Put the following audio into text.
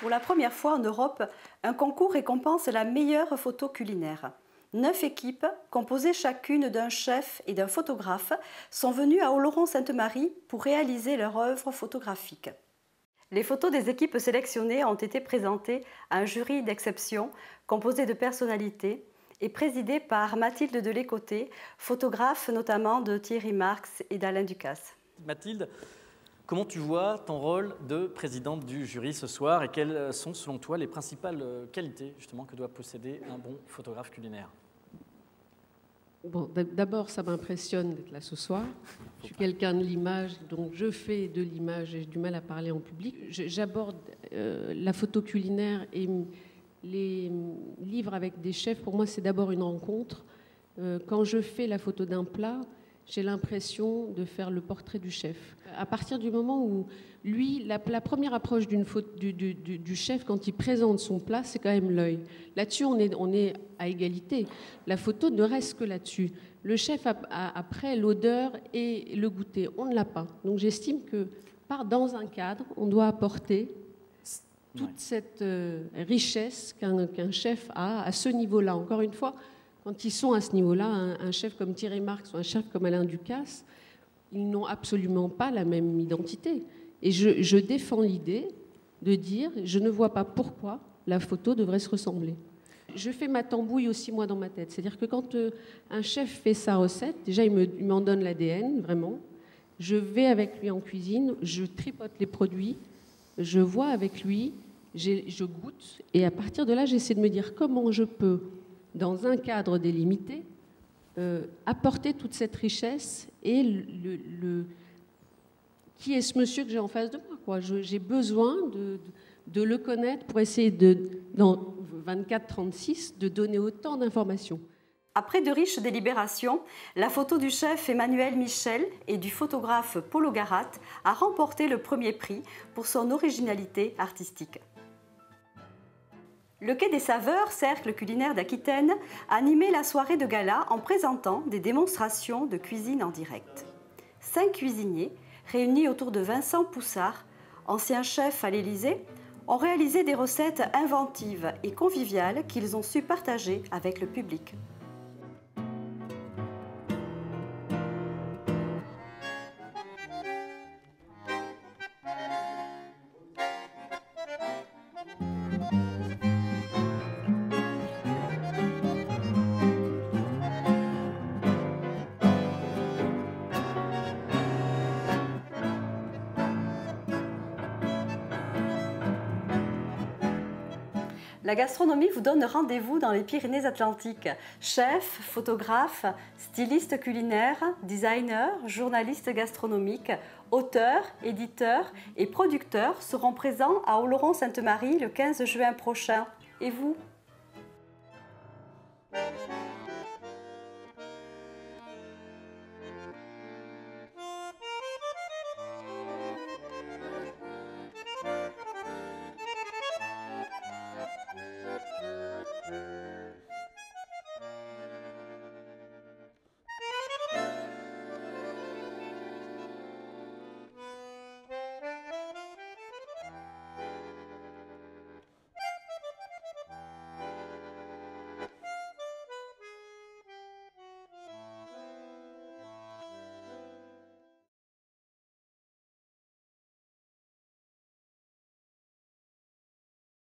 Pour la première fois en Europe, un concours récompense la meilleure photo culinaire. 9 équipes, composées chacune d'un chef et d'un photographe, sont venues à Oloron-Sainte-Marie pour réaliser leur œuvre photographique. Les photos des équipes sélectionnées ont été présentées à un jury d'exception composé de personnalités et présidé par Mathilde Delécoté, photographe notamment de Thierry Marx et d'Alain Ducasse. Mathilde, comment tu vois ton rôle de présidente du jury ce soir et quelles sont selon toi les principales qualités justement que doit posséder un bon photographe culinaire? Bon, d'abord, ça m'impressionne d'être là ce soir. Je suis quelqu'un de l'image, donc je fais de l'image et j'ai du mal à parler en public. J'aborde la photo culinaire et les livres avec des chefs. Pour moi, c'est d'abord une rencontre. Quand je fais la photo d'un plat, j'ai l'impression de faire le portrait du chef. À partir du moment où, lui, la première approche du chef, quand il présente son plat, c'est quand même l'œil. Là-dessus, on est à égalité. La photo ne reste que là-dessus. Le chef a après l'odeur et le goûter. On ne l'a pas. Donc j'estime que, dans un cadre, on doit apporter toute cette richesse qu'un chef a à ce niveau-là. Encore une fois, quand ils sont à ce niveau-là, un chef comme Thierry Marx ou un chef comme Alain Ducasse, ils n'ont absolument pas la même identité. Et je défends l'idée de dire, je ne vois pas pourquoi la photo devrait se ressembler. Je fais ma tambouille aussi, moi, dans ma tête. C'est-à-dire que quand un chef fait sa recette, déjà, il m'en donne l'ADN, vraiment. Je vais avec lui en cuisine, je tripote les produits, je vois avec lui, je goûte. Et à partir de là, j'essaie de me dire comment je peux, dans un cadre délimité, apporter toute cette richesse et qui est ce monsieur que j'ai en face de moi, quoi. J'ai besoin de le connaître pour essayer, dans 24-36, de donner autant d'informations. Après de riches délibérations, la photo du chef Emmanuel Michel et du photographe Paulo Garat a remporté le premier prix pour son originalité artistique. Le Quai des Saveurs, cercle culinaire d'Aquitaine, a animé la soirée de gala en présentant des démonstrations de cuisine en direct. 5 cuisiniers, réunis autour de Vincent Poussard, ancien chef à l'Élysée, ont réalisé des recettes inventives et conviviales qu'ils ont su partager avec le public. La gastronomie vous donne rendez-vous dans les Pyrénées-Atlantiques. Chefs, photographes, stylistes culinaires, designers, journalistes gastronomiques, auteurs, éditeurs et producteurs seront présents à Oloron-Sainte-Marie le 15 juin prochain. Et vous ?